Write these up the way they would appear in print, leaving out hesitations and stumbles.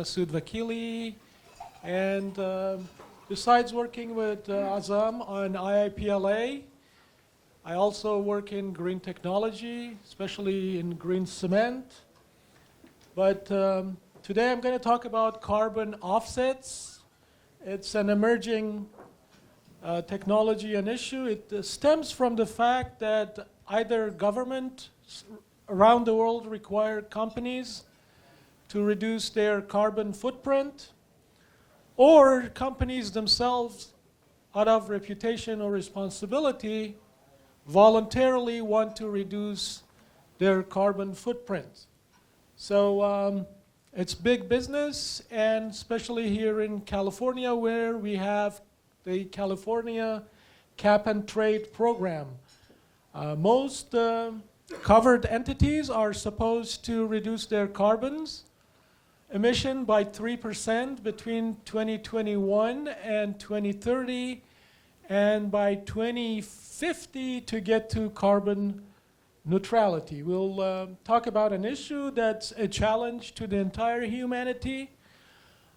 Masuod Vakili, and besides working with Azam on IIPLA, I also work in green technology, especially in green cement. But today I'm going to talk about carbon offsets. It's an emerging technology and issue. It stems from the fact that either governments around the world require companies to reduce their carbon footprint, or companies themselves, out of reputation or responsibility, voluntarily want to reduce their carbon footprint. So it's big business, and especially here in California, where we have the California Cap and Trade program. Most covered entities are supposed to reduce their carbons emission by 3% between 2021 and 2030, and by 2050 to get to carbon neutrality. We'll talk about an issue that's a challenge to the entire humanity,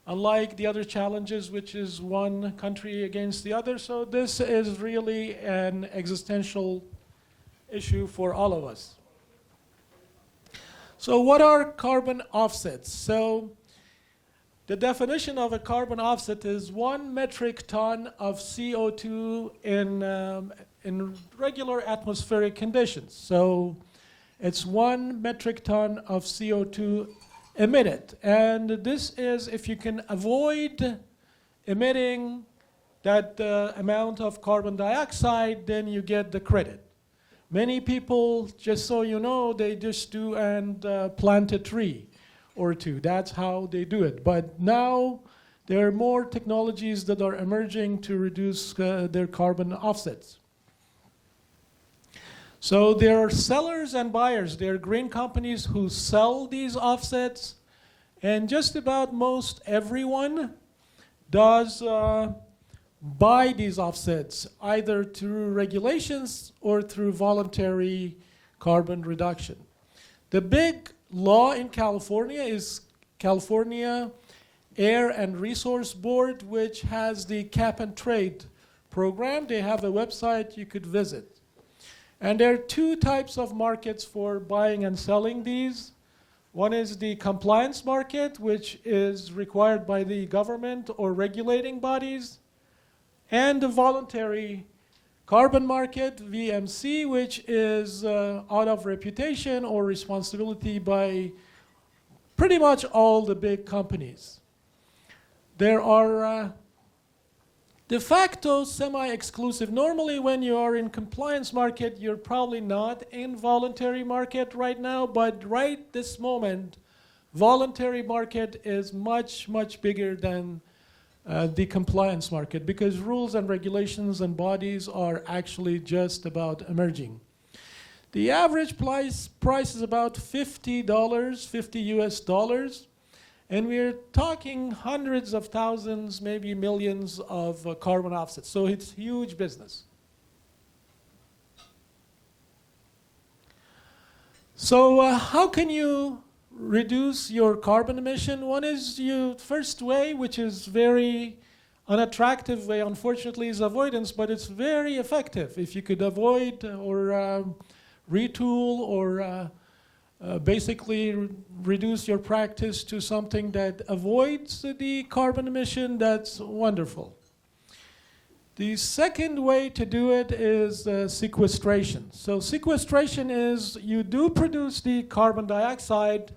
unlike the other challenges, which is one country against the other. So this is really an existential issue for all of us. So what are carbon offsets? So the definition of a carbon offset is 1 metric ton of CO2 in regular atmospheric conditions. So it's 1 metric ton of CO2 emitted. And this is if you can avoid emitting that amount of carbon dioxide, then you get the credit. Many people, just so you know, they just do and plant a tree or two. That's how they do it. But now there are more technologies that are emerging to reduce their carbon offsets. So there are sellers and buyers. There are green companies who sell these offsets, and just about most everyone does buy these offsets, either through regulations or through voluntary carbon reduction. The big law in California is California Air and Resource Board, which has the Cap and Trade program. They have a website you could visit. And there are two types of markets for buying and selling these. One is the compliance market, which is required by the government or regulating bodies, and the voluntary carbon market, VMC, which is out of reputation or responsibility by pretty much all the big companies. There are de facto semi-exclusive. Normally when you are in compliance market, you're probably not in voluntary market right now, but right this moment, voluntary market is much, much bigger than the compliance market, because rules and regulations and bodies are actually just about emerging. The average price is about $50, 50 US dollars, and we're talking hundreds of thousands, maybe millions of carbon offsets. So it's huge business. So how can you reduce your carbon emission? One is your first way, which is very unattractive way, unfortunately, is avoidance, but it's very effective. If you could avoid or retool or basically reduce your practice to something that avoids the carbon emission, that's wonderful. The second way to do it is sequestration. So sequestration is you do produce the carbon dioxide,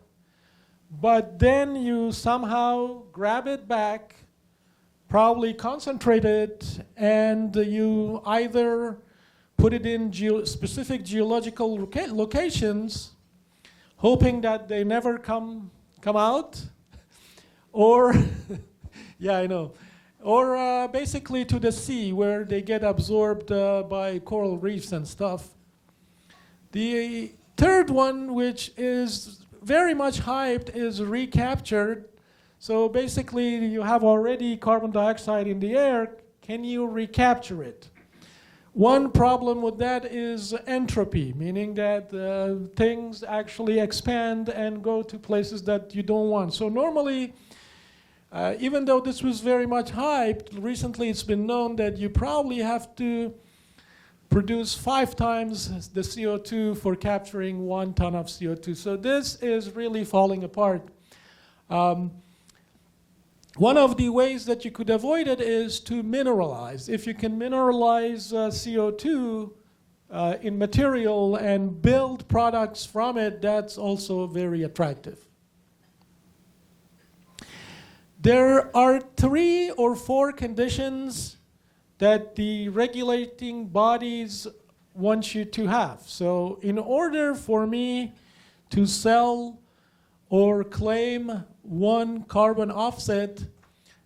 but then you somehow grab it back, probably concentrate it, and you either put it in specific geological locations, hoping that they never come out, or, yeah, I know, or basically to the sea where they get absorbed by coral reefs and stuff. The third one, which is very much hyped, is recaptured. So basically you have already carbon dioxide in the air. Can you recapture it? One problem with that is entropy, meaning that things actually expand and go to places that you don't want. So normally Even though this was very much hyped, recently it's been known that you probably have to produce 5 times the CO2 for capturing 1 ton of CO2. So this is really falling apart. One of the ways that you could avoid it is to mineralize. If you can mineralize CO2 in material and build products from it, that's also very attractive. There are 3 or 4 conditions that the regulating bodies want you to have. So in order for me to sell or claim 1 carbon offset,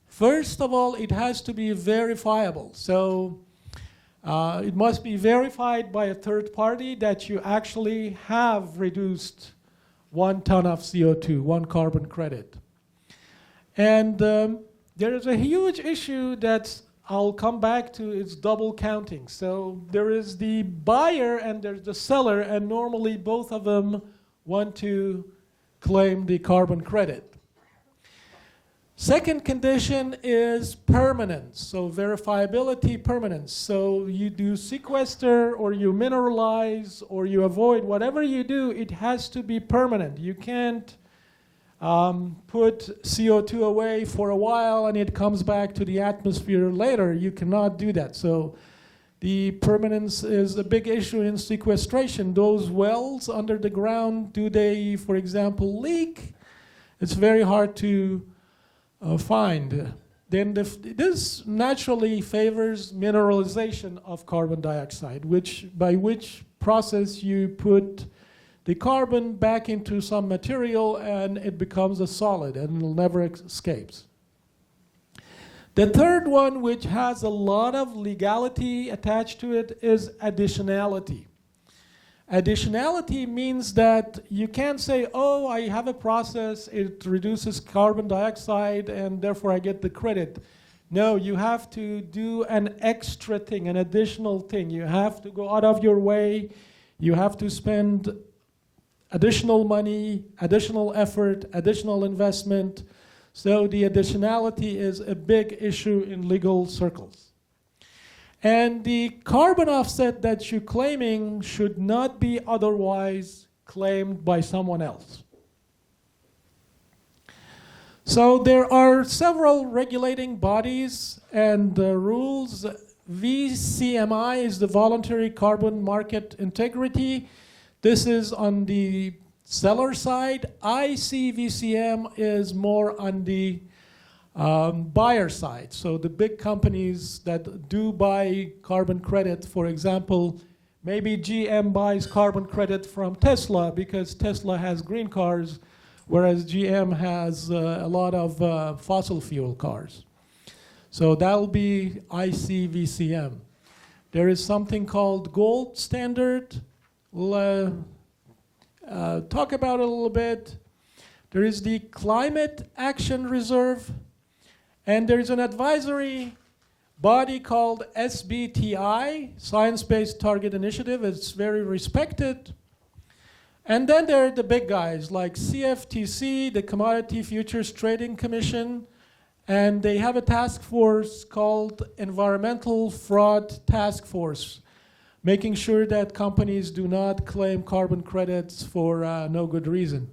first of all, it has to be verifiable. So it must be verified by a third party that you actually have reduced 1 ton of CO2, 1 carbon credit. And there is a huge issue that I'll come back to, it's double counting. So there is the buyer and there's the seller, and normally both of them want to claim the carbon credit. Second condition is permanence, so verifiability, permanence. So you do sequester or you mineralize or you avoid, whatever you do, it has to be permanent. You can't put CO2 away for a while and it comes back to the atmosphere later. You cannot do that. So the permanence is a big issue in sequestration. Those wells under the ground, do they, for example, leak? It's very hard to find. Then this naturally favors mineralization of carbon dioxide, by which process you put the carbon back into some material and it becomes a solid and it never escapes. The third one, which has a lot of legality attached to it, is additionality. Additionality means that you can't say, oh, I have a process, it reduces carbon dioxide and therefore I get the credit. No, you have to do an extra thing, an additional thing. You have to go out of your way, you have to spend additional money, additional effort, additional investment. So the additionality is a big issue in legal circles. And the carbon offset that you're claiming should not be otherwise claimed by someone else. So there are several regulating bodies and rules. VCMI is the Voluntary Carbon Market Integrity. This is on the seller side. ICVCM is more on the buyer side. So the big companies that do buy carbon credit, for example, maybe GM buys carbon credit from Tesla because Tesla has green cars, whereas GM has a lot of fossil fuel cars. So that'll be ICVCM. There is something called gold standard. We'll talk about it a little bit. There is the Climate Action Reserve. And there is an advisory body called SBTI, Science-Based Target Initiative. It's very respected. And then there are the big guys like CFTC, the Commodity Futures Trading Commission, and they have a task force called Environmental Fraud Task Force, making sure that companies do not claim carbon credits for no good reason.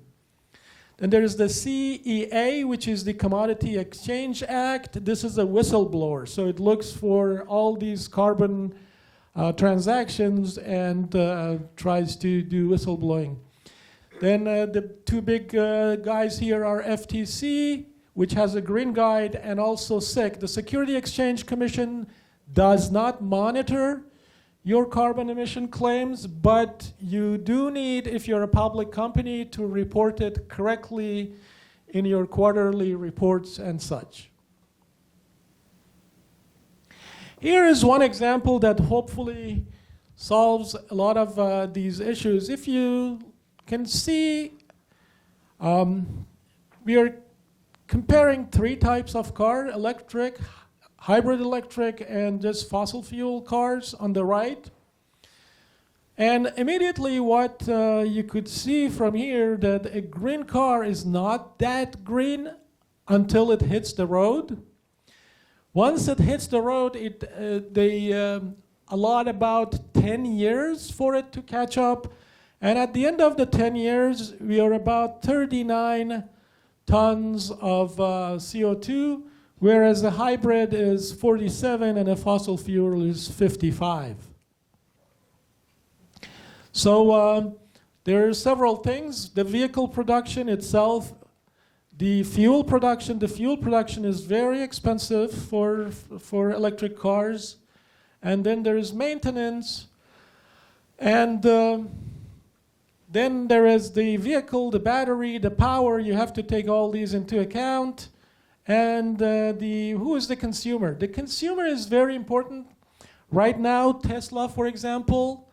Then there is the CEA, which is the Commodity Exchange Act. This is a whistleblower, so it looks for all these carbon transactions and tries to do whistleblowing. Then the 2 big guys here are FTC, which has a green guide, and also SEC. The Security Exchange Commission does not monitor your carbon emission claims, but you do need, if you're a public company, to report it correctly in your quarterly reports and such. Here is one example that hopefully solves a lot of these issues. If you can see, we are comparing 3 types of car: electric, hybrid electric, and just fossil fuel cars on the right. And immediately what you could see from here, that a green car is not that green until it hits the road. Once it hits the road, they allot about 10 years for it to catch up. And at the end of the 10 years, we are about 39 tons of CO2, whereas a hybrid is 47 and a fossil fuel is 55. So there are several things. The vehicle production itself, the fuel production is very expensive for electric cars. And then there is maintenance. And then there is the vehicle, the battery, the power. You have to take all these into account. And who is the consumer? The consumer is very important. Right now, Tesla, for example,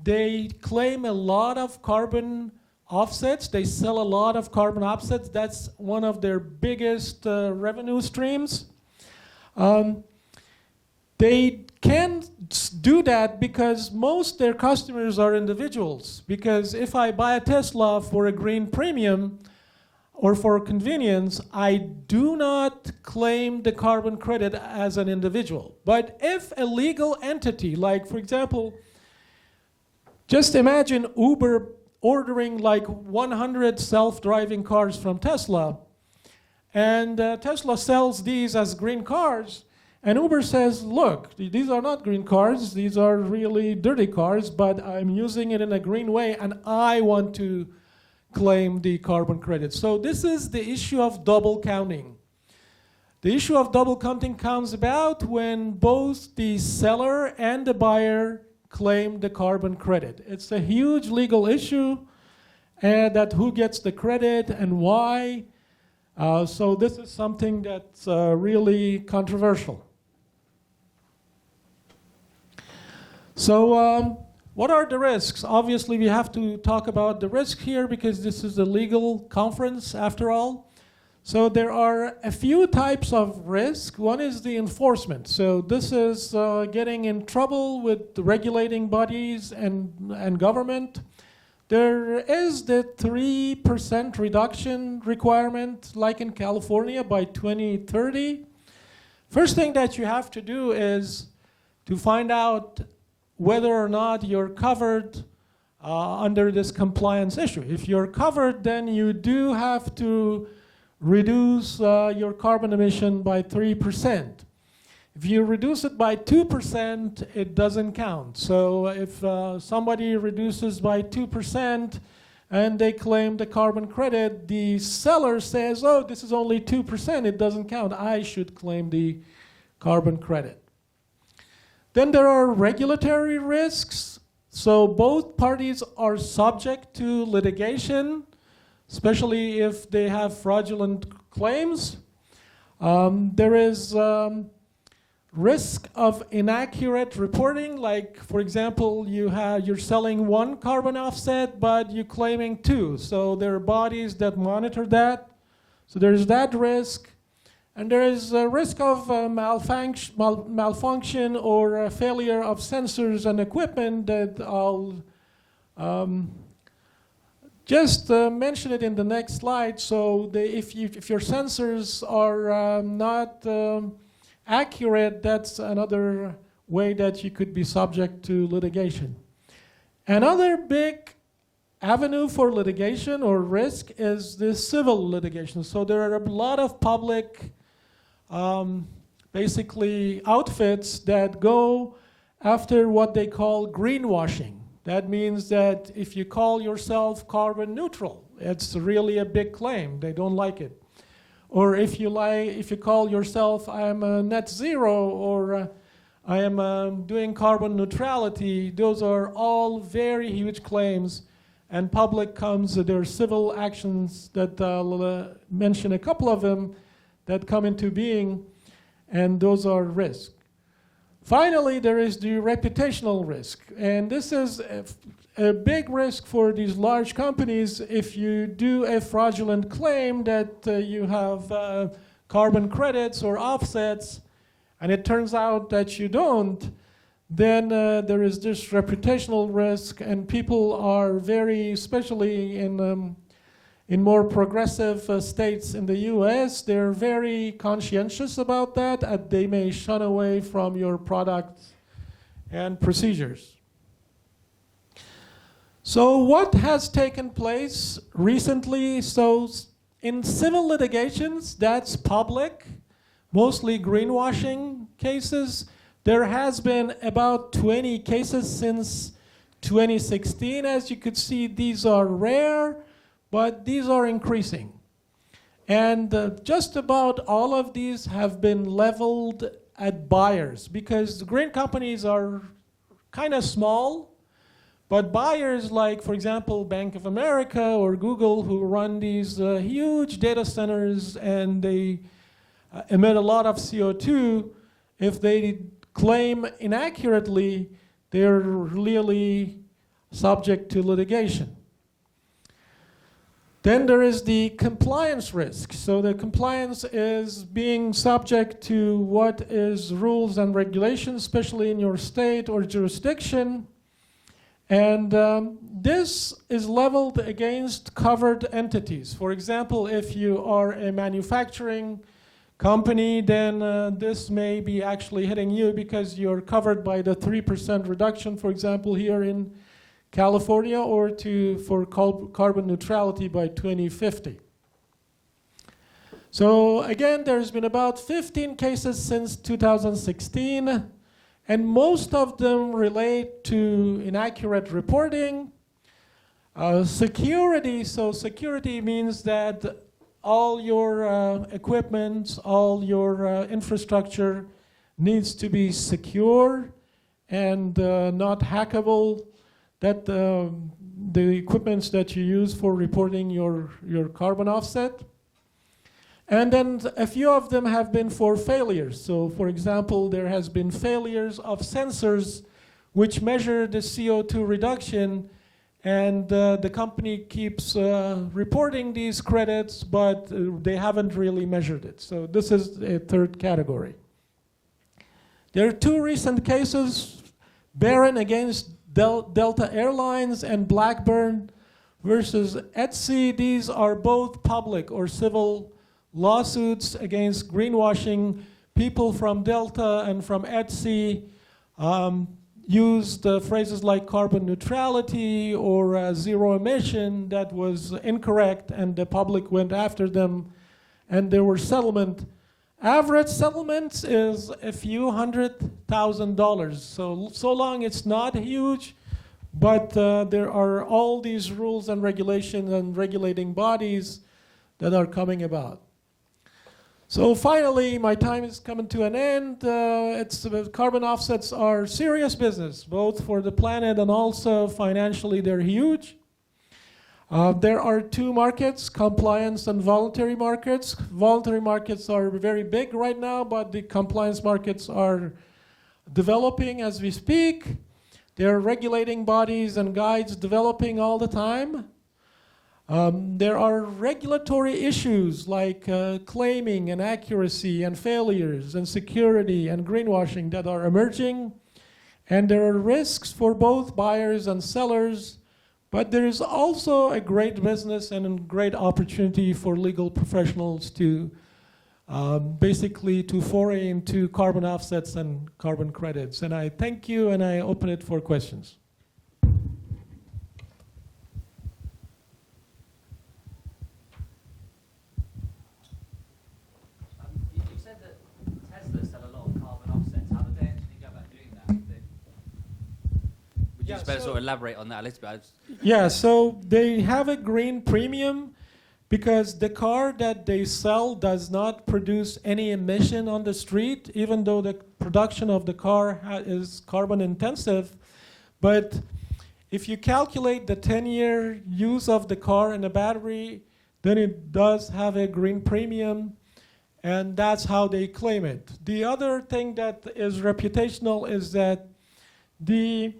they claim a lot of carbon offsets. They sell a lot of carbon offsets. That's one of their biggest revenue streams. They can't do that because most their customers are individuals. Because if I buy a Tesla for a green premium or for convenience, I do not claim the carbon credit as an individual. But if a legal entity, like for example, just imagine Uber ordering like 100 self-driving cars from Tesla, and Tesla sells these as green cars. And Uber says, look, these are not green cars, these are really dirty cars, but I'm using it in a green way and I want to claim the carbon credit. So this is the issue of double counting. The issue of double counting comes about when both the seller and the buyer claim the carbon credit. It's a huge legal issue, and that who gets the credit and why. So this is something that's really controversial. So what are the risks? Obviously, we have to talk about the risk here because this is a legal conference after all. So there are a few types of risk. One is the enforcement. So this is getting in trouble with the regulating bodies and government. There is the 3% reduction requirement, like in California, by 2030. First thing that you have to do is to find out whether or not you're covered under this compliance issue. If you're covered, then you do have to reduce your carbon emission by 3%. If you reduce it by 2%, it doesn't count. So if somebody reduces by 2% and they claim the carbon credit, the seller says, oh, this is only 2%, it doesn't count. I should claim the carbon credit. Then there are regulatory risks. So both parties are subject to litigation, especially if they have fraudulent claims. There is risk of inaccurate reporting, like for example, you're selling one carbon offset, but you're claiming two. So there are bodies that monitor that. So there's that risk. And there is a risk of malfunction or failure of sensors and equipment that I'll just mention it in the next slide. So if your sensors are not accurate, that's another way that you could be subject to litigation. Another big avenue for litigation or risk is the civil litigation. So there are a lot of public basically outfits that go after what they call greenwashing. That means that if you call yourself carbon neutral, it's really a big claim. They don't like it. Or if you call yourself, I am a net zero, or I am doing carbon neutrality, those are all very huge claims. And public comes, there are civil actions that I'll mention a couple of them that come into being, and those are risks. Finally, there is the reputational risk. And this is a big risk for these large companies. If you do a fraudulent claim that you have carbon credits or offsets, and it turns out that you don't, then there is this reputational risk, and people are very, especially in in more progressive states in the US, they're very conscientious about that, and they may shun away from your products and procedures. So what has taken place recently? So in civil litigations, that's public, mostly greenwashing cases. There has been about 20 cases since 2016. As you could see, these are rare, but these are increasing. And just about all of these have been leveled at buyers, because the green companies are kind of small, but buyers like, for example, Bank of America or Google, who run these huge data centers and they emit a lot of CO2, if they claim inaccurately, they're really subject to litigation. Then there is the compliance risk. So the compliance is being subject to what is rules and regulations, especially in your state or jurisdiction. And this is leveled against covered entities. For example, if you are a manufacturing company, then this may be actually hitting you because you're covered by the 3% reduction, for example, here in California, or for carbon neutrality by 2050. So again, there's been about 15 cases since 2016, and most of them relate to inaccurate reporting. Security, so security means that all your equipment, all your infrastructure needs to be secure and not hackable. That the equipments that you use for reporting your carbon offset. And then a few of them have been for failures. So for example, there has been failures of sensors which measure the CO2 reduction, and the company keeps reporting these credits, but they haven't really measured it. So this is a third category. There are two recent cases, Barron against Delta Airlines and Blackburn versus Etsy. These are both public or civil lawsuits against greenwashing. People from Delta and from Etsy used phrases like carbon neutrality or zero emission that was incorrect, and the public went after them, and there were settlement. Average settlements is a few $100,000. So long it's not huge, but there are all these rules and regulations and regulating bodies that are coming about. So finally, my time is coming to an end. Carbon offsets are serious business, both for the planet and also financially they're huge. There are two markets, compliance and voluntary markets. Voluntary markets are very big right now, but the compliance markets are developing as we speak. There are regulating bodies and guides developing all the time. There are regulatory issues like claiming and accuracy and failures and security and greenwashing that are emerging. And there are risks for both buyers and sellers. But there is also a great business and a great opportunity for legal professionals to basically to foray into carbon offsets and carbon credits. And I thank you, and I open it for questions. You said that Tesla sell a lot of carbon offsets. How do they actually go about doing that? Would you just better sort of elaborate on that a little bit? Yeah, so they have a green premium because the car that they sell does not produce any emission on the street, even though the production of the car is carbon intensive. But if you calculate the 10-year use of the car and the battery, then it does have a green premium, and that's how they claim it. The other thing that is reputational is that the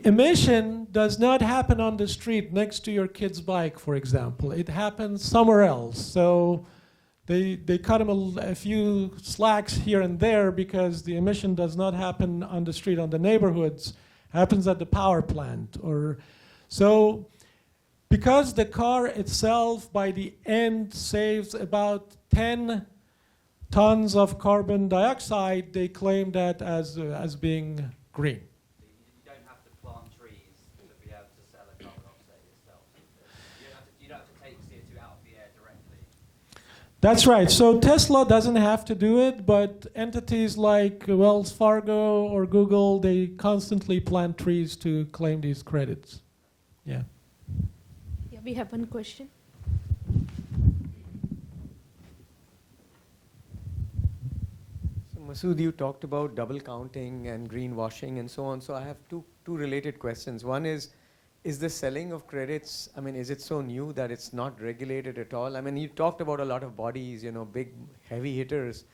emission does not happen on the street next to your kid's bike, for example. It happens somewhere else. So they cut them a few slacks here and there because the emission does not happen on the street, on the neighborhoods. It happens at the power plant. So because the car itself by the end saves about 10 tons of carbon dioxide, they claim that as being green. You don't have to plant trees to be able to sell a carbon offset yourself. You don't have to take CO2 out of the air directly. That's right. So Tesla doesn't have to do it, but entities like Wells Fargo or Google, they constantly plant trees to claim these credits. Yeah. Yeah, we have one question. So Masuod, you talked about double counting and greenwashing and so on. So I have two related questions. One is the selling of credits, I mean, is it so new that it's not regulated at all? I mean, you talked about a lot of bodies, you know, big, heavy hitters,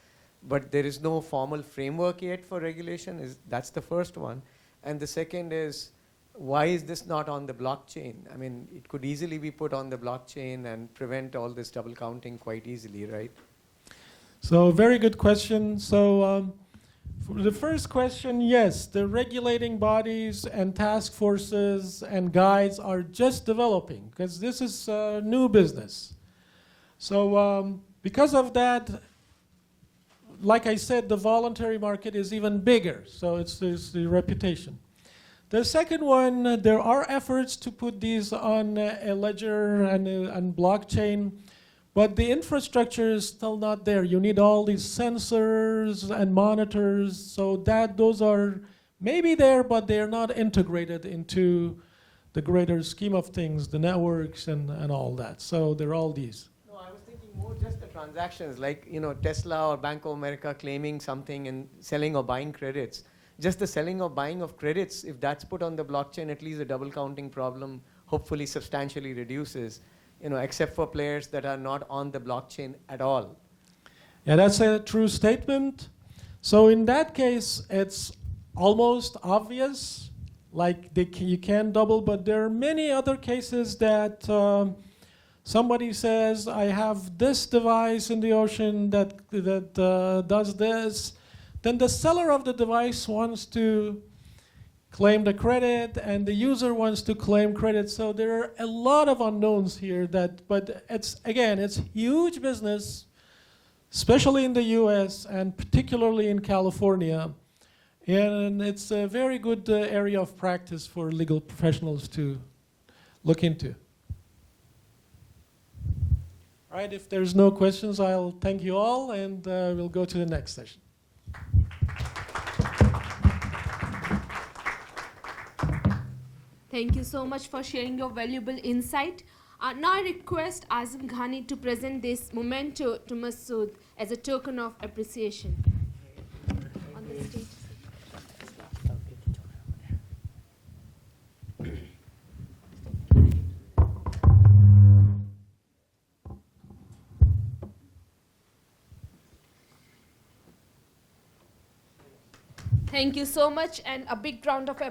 but there is no formal framework yet for regulation. That's the first one. And the second is, why is this not on the blockchain? I mean, it could easily be put on the blockchain and prevent all this double counting quite easily, right? So very good question. So for the first question, yes, the regulating bodies and task forces and guides are just developing because this is new business. So because of that, like I said, the voluntary market is even bigger. So it's the reputation. The second one, there are efforts to put these on a ledger and blockchain, but the infrastructure is still not there. You need all these sensors and monitors, so those are maybe there, but they're not integrated into the greater scheme of things, the networks and all that. So there are all these. No, I was thinking more just the transactions, like, you know, Tesla or Bank of America claiming something and selling or buying credits. Just the selling or buying of credits, if that's put on the blockchain, at least the double counting problem hopefully substantially reduces, you know, except for players that are not on the blockchain at all. Yeah, that's a true statement. So in that case, it's almost obvious, like you can double, but there are many other cases that somebody says, I have this device in the ocean that does this. Then the seller of the device wants to claim the credit, and the user wants to claim credit. So there are a lot of unknowns here. But it's huge business, especially in the U.S. and particularly in California, and it's a very good area of practice for legal professionals to look into. All right. If there's no questions, I'll thank you all, and we'll go to the next session. Thank you so much for sharing your valuable insight. Now I request Azim Ghani to present this memento to Masuod as a token of appreciation. On the stage. Thank you so much, and a big round of applause.